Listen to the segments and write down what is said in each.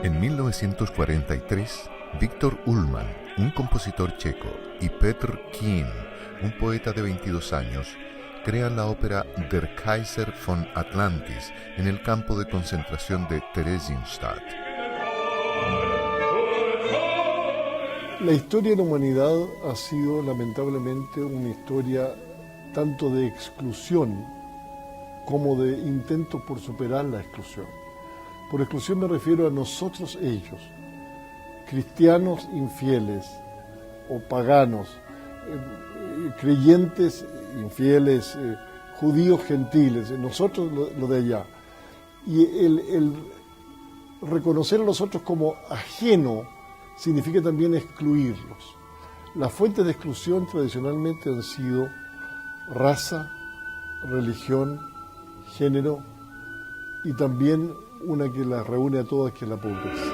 En 1943, Viktor Ullmann, un compositor checo, y Petr Kien, un poeta de 22 años, crean la ópera Der Kaiser von Atlantis en el campo de concentración de Theresienstadt. La historia de la humanidad ha sido lamentablemente una historia tanto de exclusión como de intentos por superar la exclusión. Por exclusión me refiero a nosotros ellos, cristianos infieles o paganos, creyentes infieles, judíos gentiles, nosotros lo de allá. Y el reconocer a los otros como ajeno significa también excluirlos. Las fuentes de exclusión tradicionalmente han sido raza, religión, género y también una que las reúne a todas, que es la pobreza.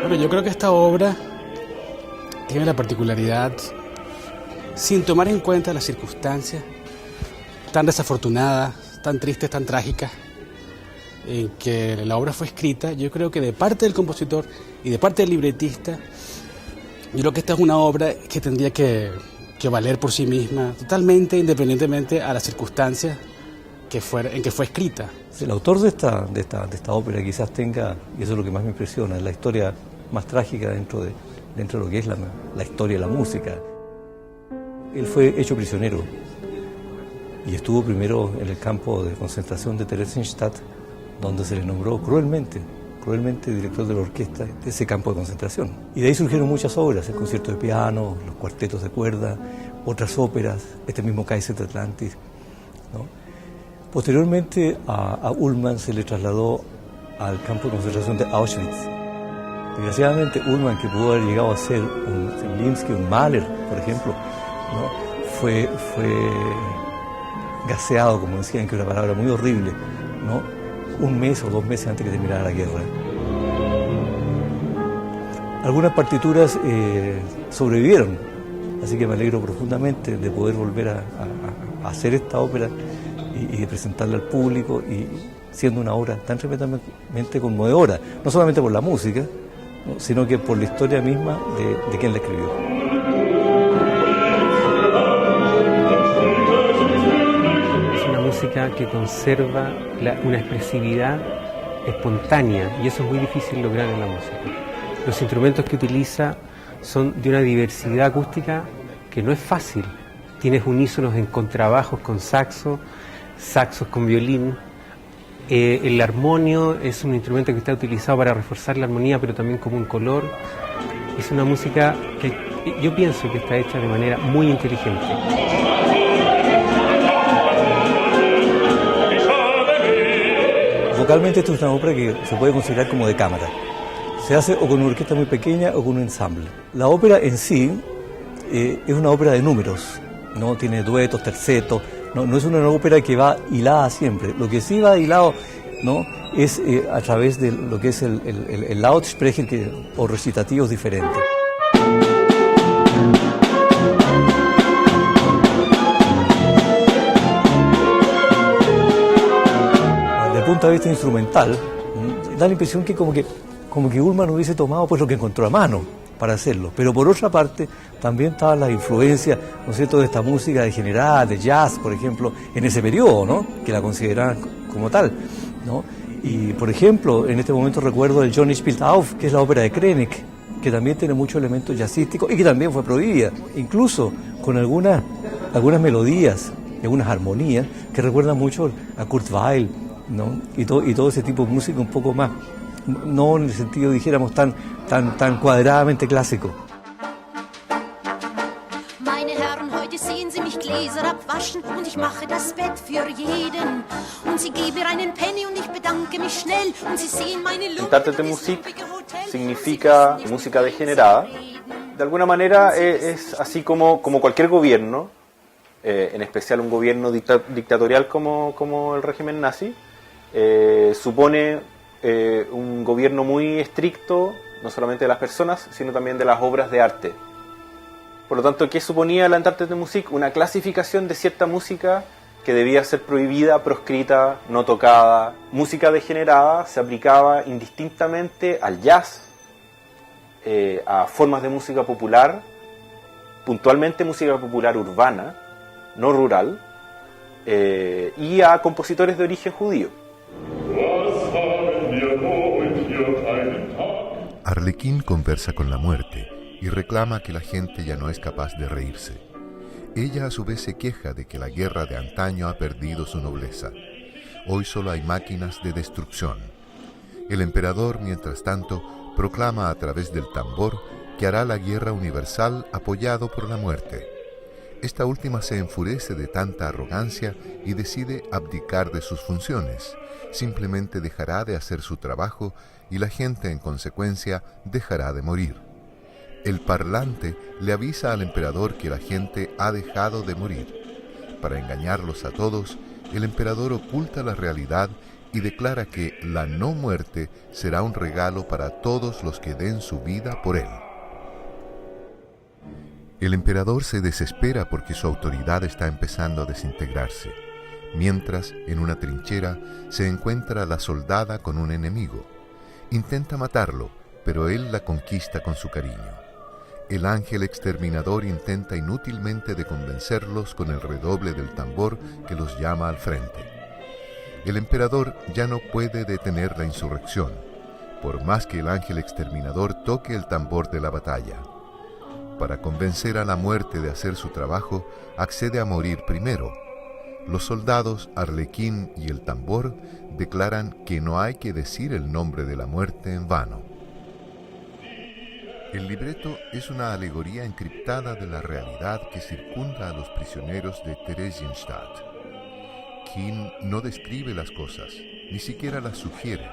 Bueno, yo creo que esta obra tiene la particularidad, sin tomar en cuenta las circunstancias tan desafortunadas, tan tristes, tan trágicas, en que la obra fue escrita, yo creo que de parte del compositor y de parte del libretista, yo creo que esta es una obra que tendría que valer por sí misma, totalmente independientemente a las circunstancias en que fue escrita. El autor de esta ópera quizás tenga, y eso es lo que más me impresiona, es la historia más trágica dentro de lo que es la historia de la música. Él fue hecho prisionero y estuvo primero en el campo de concentración de Theresienstadt, donde se le nombró cruelmente director de la orquesta de ese campo de concentración. Y de ahí surgieron muchas obras, el concierto de piano, los cuartetos de cuerda, otras óperas, este mismo Kaiser de Atlantis, ¿no? Posteriormente a Ullmann se le trasladó al campo de concentración de Auschwitz. Desgraciadamente Ullmann, que pudo haber llegado a ser un Zemlinsky, un Mahler, por ejemplo, ¿no? fue gaseado, como decían, que es una palabra muy horrible, ¿no? 1 mes o 2 meses antes que terminara la guerra. Algunas partituras sobrevivieron, así que me alegro profundamente de poder volver a hacer esta ópera y de presentarla al público, y siendo una obra tan tremendamente conmovedora, no solamente por la música, ¿no?, sino que por la historia misma de quien la escribió. Es una música que conserva una expresividad espontánea, y eso es muy difícil lograr en la música. Los instrumentos que utiliza son de una diversidad acústica que no es fácil. Tienes unísonos en contrabajos con saxos con violín. El armonio es un instrumento que está utilizado para reforzar la armonía, pero también como un color. Es una música que yo pienso que está hecha de manera muy inteligente. Vocalmente esto es una ópera que se puede considerar como de cámara. Se hace o con una orquesta muy pequeña o con un ensamble. La ópera en sí es una ópera de números, no tiene duetos, tercetos, no es una ópera que va hilada siempre. Lo que sí va hilado, ¿no?, es a través de lo que es el Lautsprecher o recitativos diferentes. Desde el punto de vista instrumental, da la impresión que como que Ullmann hubiese tomado pues lo que encontró a mano para hacerlo, pero por otra parte también estaban las influencias, ¿no es cierto?, de esta música degenerada, de jazz, por ejemplo, en ese periodo, ¿no?, que la consideraban como tal, ¿no? Y por ejemplo, en este momento recuerdo el Johnny Spielt auf, que es la ópera de Krennek, que también tiene muchos elementos jazzísticos y que también fue prohibida, incluso con algunas melodías, algunas armonías que recuerdan mucho a Kurt Weill, ¿no?, y todo ese tipo de música un poco más, no en el sentido, dijéramos, tan cuadradamente clásico. Meine Herren, heute sehen Sie mich Gläser abwaschen und ich mache das Bett für jeden. Und Sie geben mir einen Penny und ich bedanke mich schnell und Sie sehen meine Lunge. Interprete-Musik significa música degenerada. De alguna manera es así como cualquier gobierno en especial un gobierno dictatorial como el régimen nazi, supone un gobierno muy estricto, no solamente de las personas, sino también de las obras de arte. Por lo tanto, ¿qué suponía la Entente de Musik? Una clasificación de cierta música que debía ser prohibida, proscrita, no tocada. Música degenerada se aplicaba indistintamente al jazz, a formas de música popular, puntualmente música popular urbana, no rural, y a compositores de origen judío. Arlequín conversa con la muerte y reclama que la gente ya no es capaz de reírse. Ella a su vez se queja de que la guerra de antaño ha perdido su nobleza. Hoy solo hay máquinas de destrucción. El emperador, mientras tanto, proclama a través del tambor que hará la guerra universal apoyado por la muerte. Esta última se enfurece de tanta arrogancia y decide abdicar de sus funciones. Simplemente dejará de hacer su trabajo y la gente, en consecuencia, dejará de morir. El parlante le avisa al emperador que la gente ha dejado de morir. Para engañarlos a todos, el emperador oculta la realidad y declara que la no muerte será un regalo para todos los que den su vida por él. El emperador se desespera porque su autoridad está empezando a desintegrarse. Mientras, en una trinchera, se encuentra la soldada con un enemigo. Intenta matarlo, pero él la conquista con su cariño. El ángel exterminador intenta inútilmente de convencerlos con el redoble del tambor que los llama al frente. El emperador ya no puede detener la insurrección, por más que el ángel exterminador toque el tambor de la batalla. Para convencer a la muerte de hacer su trabajo, accede a morir primero. Los soldados, Arlequín y el tambor declaran que no hay que decir el nombre de la muerte en vano. El libreto es una alegoría encriptada de la realidad que circunda a los prisioneros de Theresienstadt. Quinn no describe las cosas, ni siquiera las sugiere.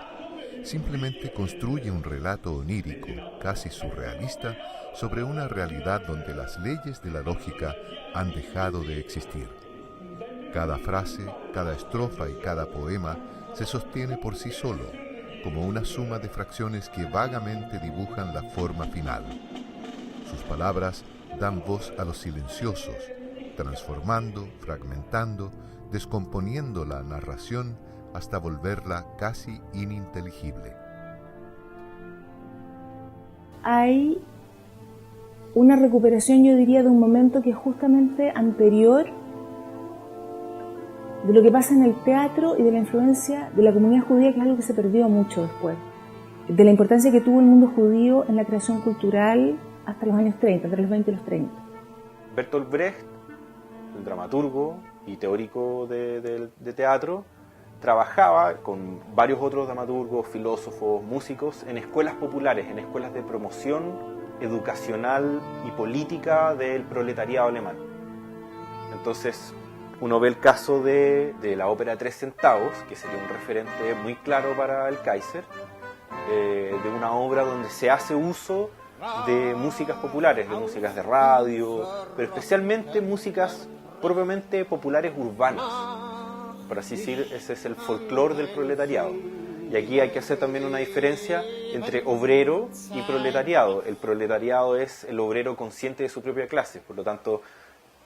Simplemente construye un relato onírico, casi surrealista, sobre una realidad donde las leyes de la lógica han dejado de existir. Cada frase, cada estrofa y cada poema se sostiene por sí solo, como una suma de fracciones que vagamente dibujan la forma final. Sus palabras dan voz a los silenciosos, transformando, fragmentando, descomponiendo la narración hasta volverla casi ininteligible. Hay una recuperación, yo diría, de un momento que es justamente anterior de lo que pasa en el teatro y de la influencia de la comunidad judía, que es algo que se perdió mucho después, de la importancia que tuvo el mundo judío en la creación cultural hasta los años 30, entre los 20 y los 30. Bertolt Brecht, el dramaturgo y teórico de teatro, trabajaba con varios otros dramaturgos, filósofos, músicos en escuelas populares, en escuelas de promoción educacional y política del proletariado alemán. Entonces, uno ve el caso de la ópera 3 centavos, que sería un referente muy claro para el Kaiser, de una obra donde se hace uso de músicas populares, de músicas de radio, pero especialmente músicas propiamente populares urbanas. Por así decir, ese es el folclore del proletariado. Y aquí hay que hacer también una diferencia entre obrero y proletariado. El proletariado es el obrero consciente de su propia clase, por lo tanto,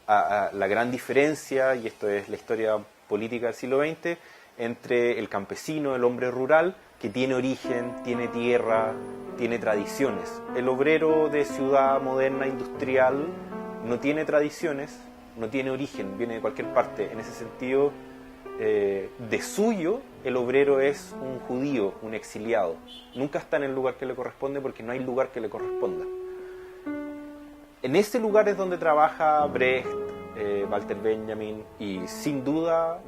la gran diferencia, y esto es la historia política del siglo XX, entre el campesino, el hombre rural, que tiene origen, tiene tierra, tiene tradiciones. El obrero de ciudad moderna, industrial, no tiene tradiciones, no tiene origen, viene de cualquier parte. En ese sentido, de suyo, el obrero es un judío, un exiliado. Nunca está en el lugar que le corresponde porque no hay lugar que le corresponda. En ese lugar es donde trabaja Brecht, Walter Benjamin, y sin duda,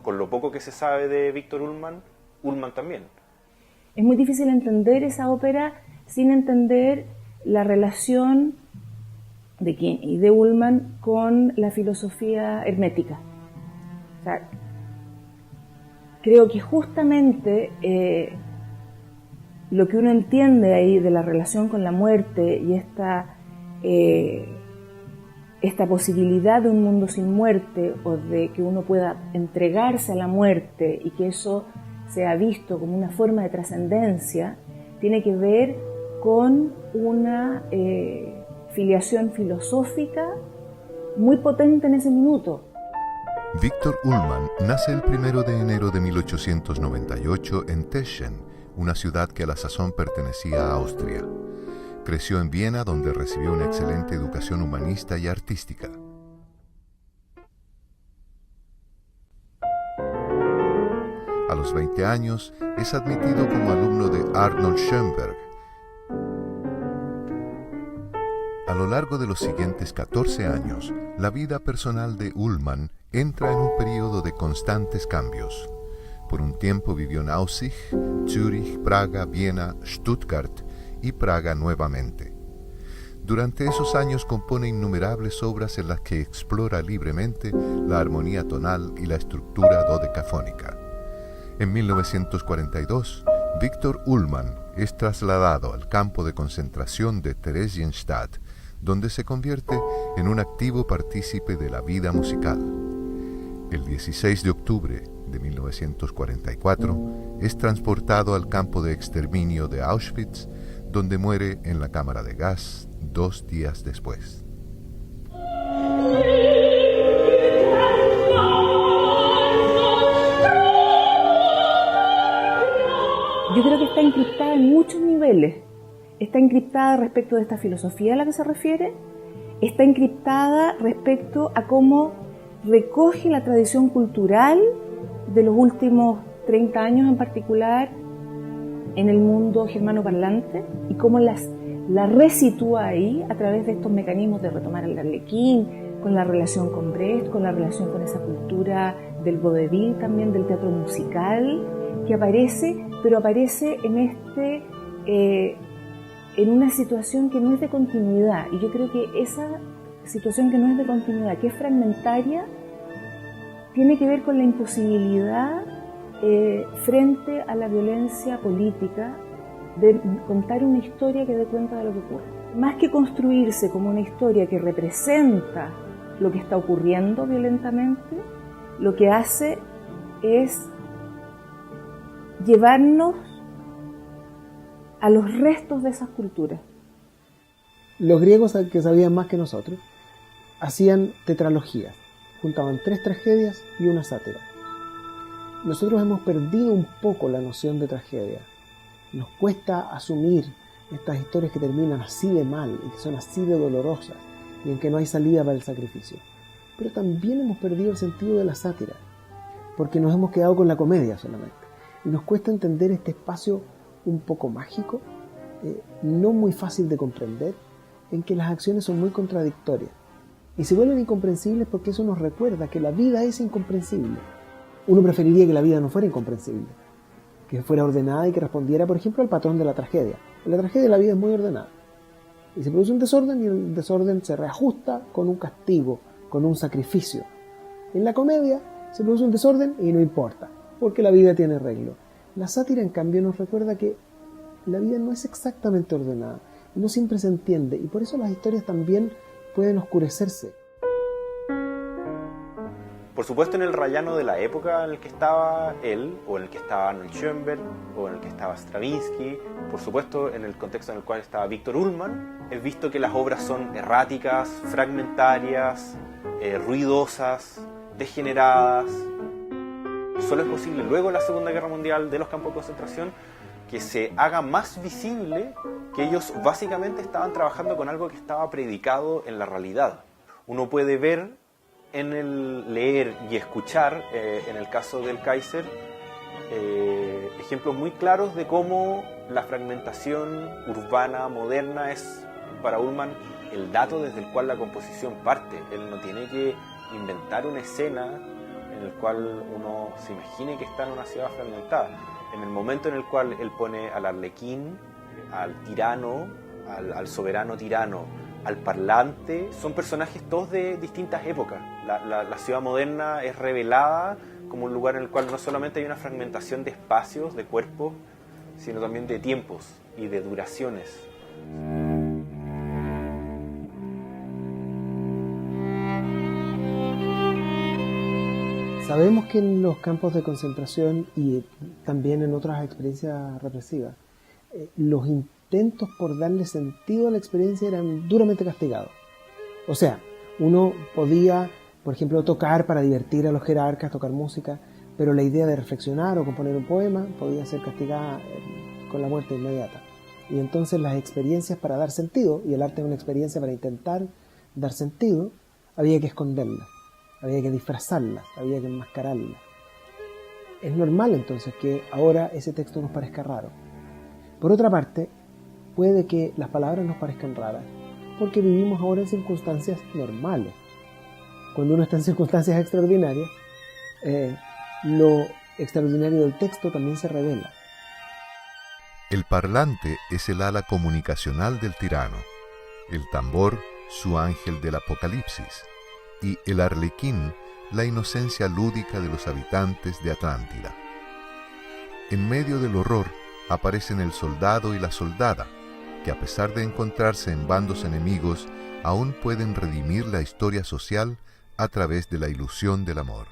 con lo poco que se sabe de Víctor Ullmann, Ullmann también. Es muy difícil entender esa ópera sin entender la relación de Quinn y de Ullmann con la filosofía hermética. O sea, creo que justamente lo que uno entiende ahí de la relación con la muerte y esta posibilidad de un mundo sin muerte o de que uno pueda entregarse a la muerte y que eso sea visto como una forma de trascendencia, tiene que ver con una filiación filosófica muy potente en ese minuto. Victor Ullmann nace el 1 de enero de 1898 en Teschen, una ciudad que a la sazón pertenecía a Austria. Creció en Viena, donde recibió una excelente educación humanista y artística. A los 20 años es admitido como alumno de Arnold Schoenberg. A lo largo de los siguientes 14 años, la vida personal de Ullmann entra en un periodo de constantes cambios. Por un tiempo vivió en Aussig, Zúrich, Praga, Viena, Stuttgart y Praga nuevamente. Durante esos años compone innumerables obras en las que explora libremente la armonía tonal y la estructura dodecafónica. En 1942, Victor Ullmann es trasladado al campo de concentración de Theresienstadt, donde se convierte en un activo partícipe de la vida musical. El 16 de octubre de 1944 es transportado al campo de exterminio de Auschwitz, donde muere en la cámara de gas 2 días después. Yo creo que está encriptada en muchos niveles. Está encriptada respecto de esta filosofía a la que se refiere, está encriptada respecto a cómo recoge la tradición cultural de los últimos 30 años en particular en el mundo germanoparlante y cómo la resitúa ahí a través de estos mecanismos de retomar el Arlequín, con la relación con Brecht, con la relación con esa cultura del vodevil también, del teatro musical, que aparece, pero aparece en una situación que no es de continuidad. Y yo creo que esa situación que no es de continuidad, que es fragmentaria, tiene que ver con la imposibilidad frente a la violencia política de contar una historia que dé cuenta de lo que ocurre. Más que construirse como una historia que representa lo que está ocurriendo violentamente, lo que hace es llevarnos a los restos de esas culturas. Los griegos, que sabían más que nosotros, hacían tetralogías, juntaban 3 tragedias y una sátira. Nosotros hemos perdido un poco la noción de tragedia. Nos cuesta asumir estas historias que terminan así de mal y que son así de dolorosas y en que no hay salida para el sacrificio. Pero también hemos perdido el sentido de la sátira, porque nos hemos quedado con la comedia solamente. Y nos cuesta entender este espacio un poco mágico, no muy fácil de comprender, en que las acciones son muy contradictorias. Y se vuelven incomprensibles porque eso nos recuerda que la vida es incomprensible. Uno preferiría que la vida no fuera incomprensible, que fuera ordenada y que respondiera, por ejemplo, al patrón de la tragedia. En la tragedia la vida es muy ordenada. Y se produce un desorden y el desorden se reajusta con un castigo, con un sacrificio. En la comedia se produce un desorden y no importa, porque la vida tiene arreglo. La sátira, en cambio, nos recuerda que la vida no es exactamente ordenada, no siempre se entiende, y por eso las historias también pueden oscurecerse. Por supuesto, en el rayano de la época en el que estaba él, o en el que estaba Arnold Schoenberg, o en el que estaba Stravinsky, por supuesto, en el contexto en el cual estaba Victor Ullmann, he visto que las obras son erráticas, fragmentarias, ruidosas, degeneradas. Solo es posible, luego de la Segunda Guerra Mundial, de los campos de concentración, que se haga más visible que ellos básicamente estaban trabajando con algo que estaba predicado en la realidad. Uno puede ver en el leer y escuchar, en el caso del Kaiser, ejemplos muy claros de cómo la fragmentación urbana moderna es para Ullmann el dato desde el cual la composición parte. Él no tiene que inventar una escena en el cual uno se imagine que está en una ciudad fragmentada. En el momento en el cual él pone al arlequín, al tirano, al soberano tirano, al parlante, son personajes todos de distintas épocas. La ciudad moderna es revelada como un lugar en el cual no solamente hay una fragmentación de espacios, de cuerpos, sino también de tiempos y de duraciones. Sabemos que en los campos de concentración y también en otras experiencias represivas, los intentos por darle sentido a la experiencia eran duramente castigados. O sea, uno podía, por ejemplo, tocar para divertir a los jerarcas, tocar música, pero la idea de reflexionar o componer un poema podía ser castigada con la muerte inmediata. Y entonces las experiencias para dar sentido, y el arte es una experiencia para intentar dar sentido, había que esconderlas, había que disfrazarlas, había que enmascararlas. Es normal entonces que ahora ese texto nos parezca raro. Por otra parte, puede que las palabras nos parezcan raras, porque vivimos ahora en circunstancias normales. Cuando uno está en circunstancias extraordinarias, lo extraordinario del texto también se revela. El parlante es el ala comunicacional del tirano, el tambor su ángel del apocalipsis, y el arlequín la inocencia lúdica de los habitantes de Atlántida. En medio del horror aparecen el soldado y la soldada, que a pesar de encontrarse en bandos enemigos, aún pueden redimir la historia social a través de la ilusión del amor.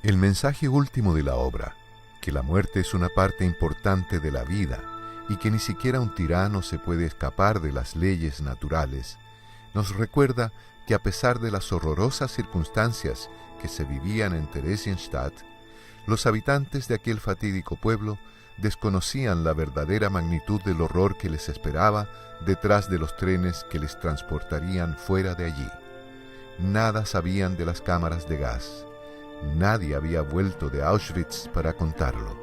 El mensaje último de la obra, que la muerte es una parte importante de la vida y que ni siquiera un tirano se puede escapar de las leyes naturales, nos recuerda que a pesar de las horrorosas circunstancias que se vivían en Theresienstadt, los habitantes de aquel fatídico pueblo desconocían la verdadera magnitud del horror que les esperaba detrás de los trenes que les transportarían fuera de allí. Nada sabían de las cámaras de gas. Nadie había vuelto de Auschwitz para contarlo.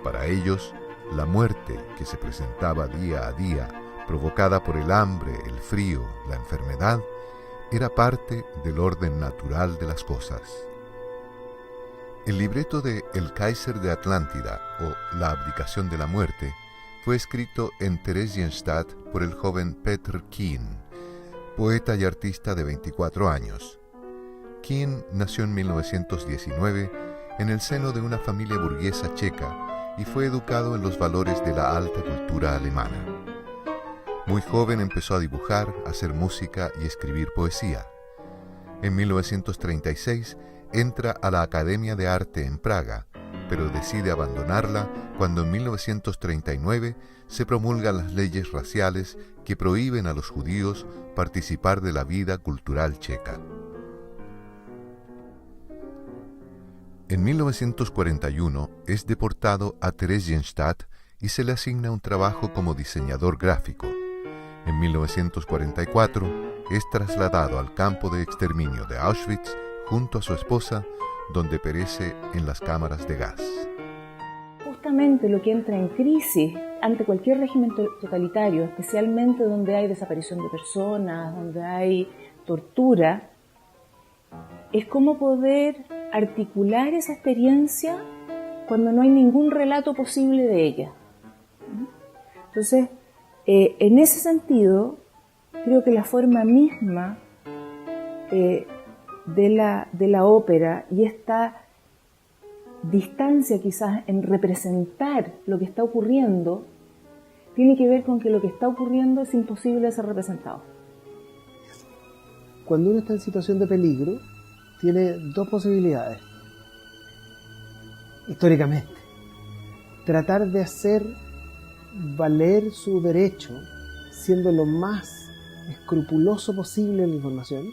Para ellos, la muerte que se presentaba día a día, provocada por el hambre, el frío, la enfermedad, era parte del orden natural de las cosas. El libreto de El Kaiser de Atlántida, o La abdicación de la muerte, fue escrito en Theresienstadt por el joven Petr Keen, poeta y artista de 24 años. Keen nació en 1919 en el seno de una familia burguesa checa y fue educado en los valores de la alta cultura alemana. Muy joven empezó a dibujar, hacer música y escribir poesía. En 1936 entra a la Academia de Arte en Praga, pero decide abandonarla cuando en 1939 se promulgan las leyes raciales que prohíben a los judíos participar de la vida cultural checa. En 1941 es deportado a Theresienstadt y se le asigna un trabajo como diseñador gráfico. En 1944 es trasladado al campo de exterminio de Auschwitz junto a su esposa, donde perece en las cámaras de gas. Justamente lo que entra en crisis ante cualquier régimen totalitario, especialmente donde hay desaparición de personas, donde hay tortura, es cómo poder articular esa experiencia cuando no hay ningún relato posible de ella. Entonces, en ese sentido, creo que la forma misma de la ópera y esta distancia quizás en representar lo que está ocurriendo tiene que ver con que lo que está ocurriendo es imposible de ser representado. Cuando uno está en situación de peligro, tiene dos posibilidades, históricamente. Tratar de hacer valer su derecho siendo lo más escrupuloso posible en la información,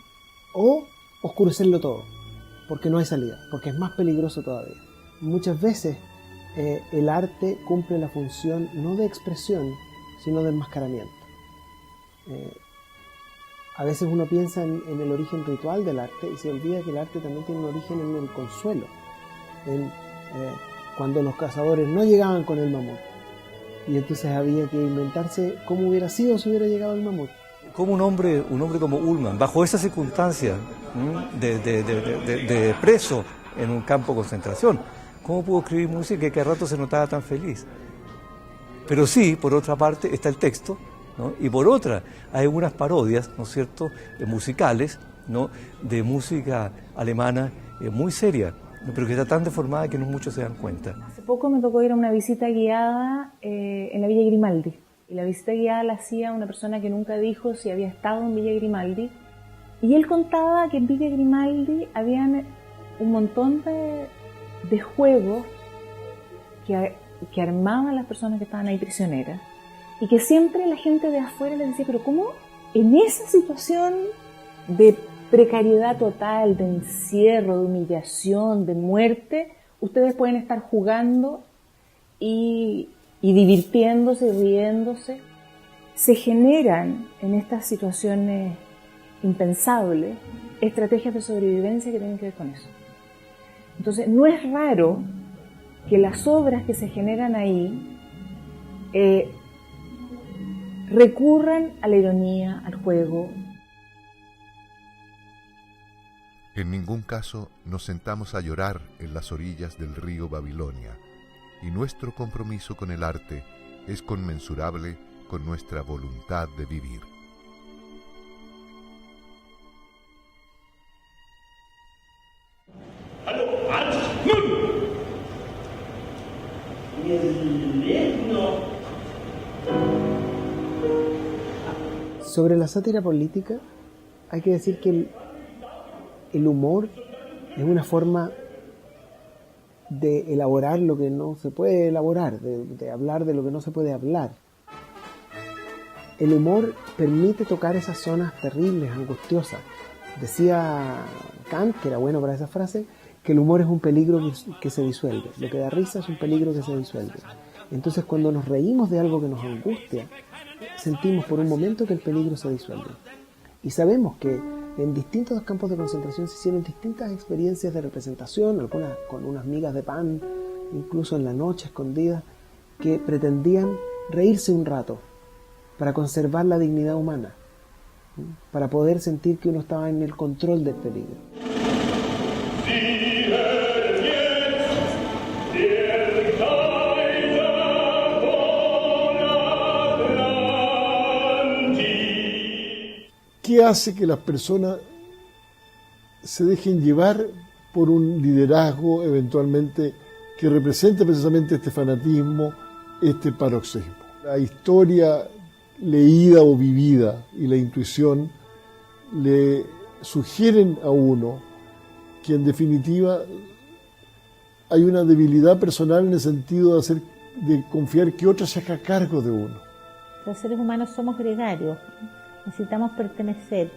o oscurecerlo todo, porque no hay salida, porque es más peligroso todavía. Muchas veces el arte cumple la función no de expresión, sino de enmascaramiento. A veces uno piensa en el origen ritual del arte y se olvida que el arte también tiene un origen en el consuelo, cuando los cazadores no llegaban con el mamut, y entonces había que inventarse cómo hubiera sido si hubiera llegado el mamut. Como un hombre como Ullmann, bajo esa circunstancia de preso en un campo de concentración, ¿cómo pudo escribir música que a rato se notaba tan feliz? Pero sí, por otra parte, está el texto, ¿no? Y por otra, hay unas parodias, ¿no es cierto?, musicales, ¿no?, de música alemana muy seria, pero que está tan deformada que no muchos se dan cuenta. Hace poco me tocó ir a una visita guiada en la Villa Grimaldi. Y la visita guiada la hacía una persona que nunca dijo si había estado en Villa Grimaldi. Y él contaba que en Villa Grimaldi habían un montón de juegos que armaban las personas que estaban ahí prisioneras, y que siempre la gente de afuera le decía, pero ¿cómo en esa situación de precariedad total, de encierro, de humillación, de muerte, ustedes pueden estar jugando y divirtiéndose, riéndose? Se generan en estas situaciones impensables estrategias de sobrevivencia que tienen que ver con eso. Entonces, no es raro que las obras que se generan ahí recurran a la ironía, al juego. En ningún caso nos sentamos a llorar en las orillas del río Babilonia, y nuestro compromiso con el arte es conmensurable con nuestra voluntad de vivir. Sobre la sátira política, hay que decir que el humor es una forma de elaborar lo que no se puede elaborar, de hablar de lo que no se puede hablar. El humor permite tocar esas zonas terribles, angustiosas. Decía Kant, que era bueno para esa frase, que el humor es un peligro que se disuelve. Lo que da risa es un peligro que se disuelve. Entonces, cuando nos reímos de algo que nos angustia, sentimos por un momento que el peligro se disuelve. Y sabemos que en distintos campos de concentración se hicieron distintas experiencias de representación, algunas con unas migas de pan, incluso en la noche escondidas, que pretendían reírse un rato para conservar la dignidad humana, para poder sentir que uno estaba en el control del peligro. ¿Qué hace que las personas se dejen llevar por un liderazgo eventualmente que represente precisamente este fanatismo, este paroxismo? La historia leída o vivida y la intuición le sugieren a uno que en definitiva hay una debilidad personal en el sentido de confiar que otro se haga cargo de uno. Los seres humanos somos gregarios, necesitamos pertenecer,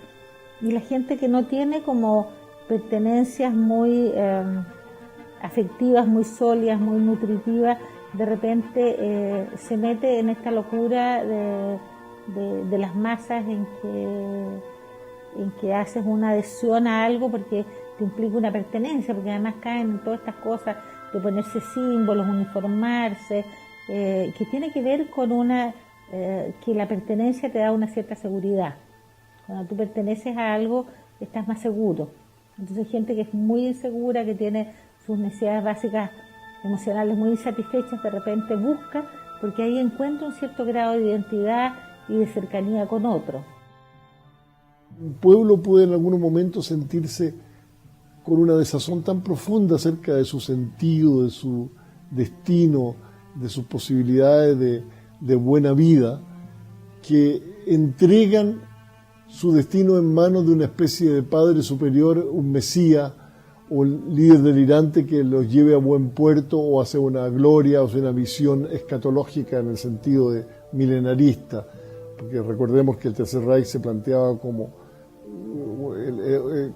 y la gente que no tiene como pertenencias muy afectivas, muy sólidas, muy nutritivas, de repente se mete en esta locura de las masas en que haces una adhesión a algo porque te implica una pertenencia, porque además caen en todas estas cosas de ponerse símbolos, uniformarse, que tiene que ver con que la pertenencia te da una cierta seguridad. Cuando tú perteneces a algo, estás más seguro. Entonces hay gente que es muy insegura, que tiene sus necesidades básicas emocionales muy insatisfechas, de repente busca, porque ahí encuentra un cierto grado de identidad y de cercanía con otro. Un pueblo puede en algunos momentos sentirse con una desazón tan profunda acerca de su sentido, de su destino, de sus posibilidades de buena vida, que entregan su destino en manos de una especie de padre superior, un mesías o un líder delirante que los lleve a buen puerto o hacia una gloria o hacia una visión escatológica en el sentido de milenarista, porque recordemos que el Tercer Reich se planteaba como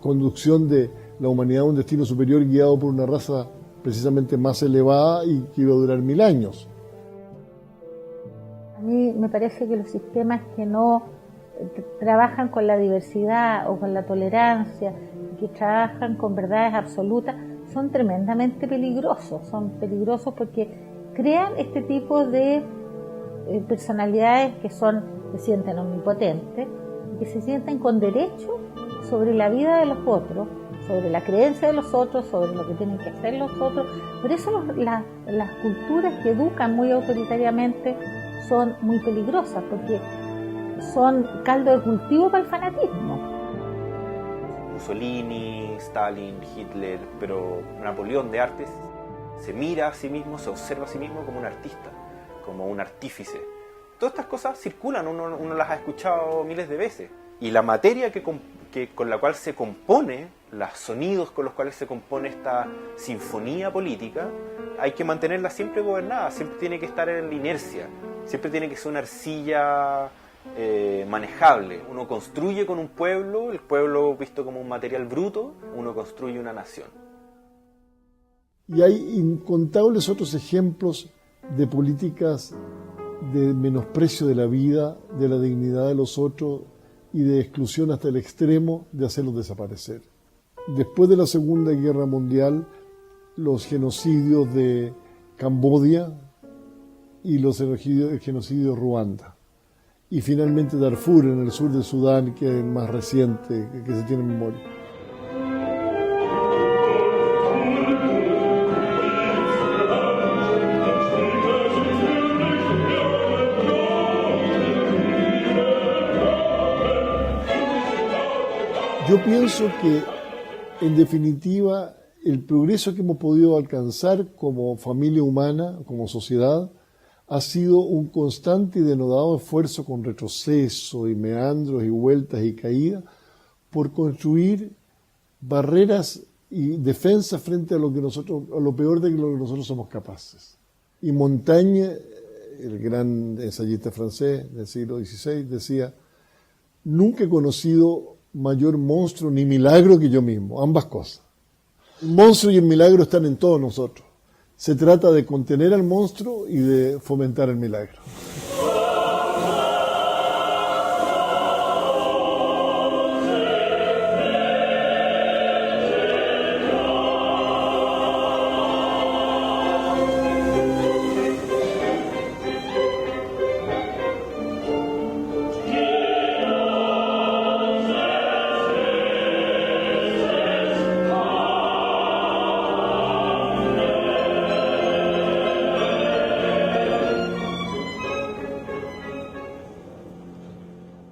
conducción de la humanidad a un destino superior guiado por una raza precisamente más elevada y que iba a durar 1000 años. A mí me parece que los sistemas que no trabajan con la diversidad o con la tolerancia, que trabajan con verdades absolutas, son tremendamente peligrosos. Son peligrosos porque crean este tipo de personalidades que se sienten omnipotentes, que se sienten con derecho sobre la vida de los otros, sobre la creencia de los otros, sobre lo que tienen que hacer los otros. Por eso las culturas que educan muy autoritariamente son muy peligrosas, porque son caldo de cultivo para el fanatismo. Mussolini, Stalin, Hitler, pero Napoleón de Artes se mira a sí mismo, se observa a sí mismo como un artista, como un artífice. Todas estas cosas circulan, uno las ha escuchado miles de veces. Y la materia que con la cual se compone, los sonidos con los cuales se compone esta sinfonía política, hay que mantenerla siempre gobernada, siempre tiene que estar en la inercia, siempre tiene que ser una arcilla manejable. Uno construye con un pueblo, el pueblo visto como un material bruto, uno construye una nación. Y hay incontables otros ejemplos de políticas de menosprecio de la vida, de la dignidad de los otros y de exclusión hasta el extremo de hacerlos desaparecer. Después de la Segunda Guerra Mundial, los genocidios de Camboya y los genocidios de Ruanda. Y finalmente Darfur, en el sur de Sudán, que es el más reciente que se tiene en memoria. Yo pienso que, en definitiva, el progreso que hemos podido alcanzar como familia humana, como sociedad, ha sido un constante y denodado esfuerzo con retroceso y meandros y vueltas y caídas por construir barreras y defensas frente a lo peor de lo que nosotros somos capaces. Y Montaigne, el gran ensayista francés del siglo XVI, decía: nunca he conocido mayor monstruo ni milagro que yo mismo, ambas cosas. El monstruo y el milagro están en todos nosotros. Se trata de contener al monstruo y de fomentar el milagro.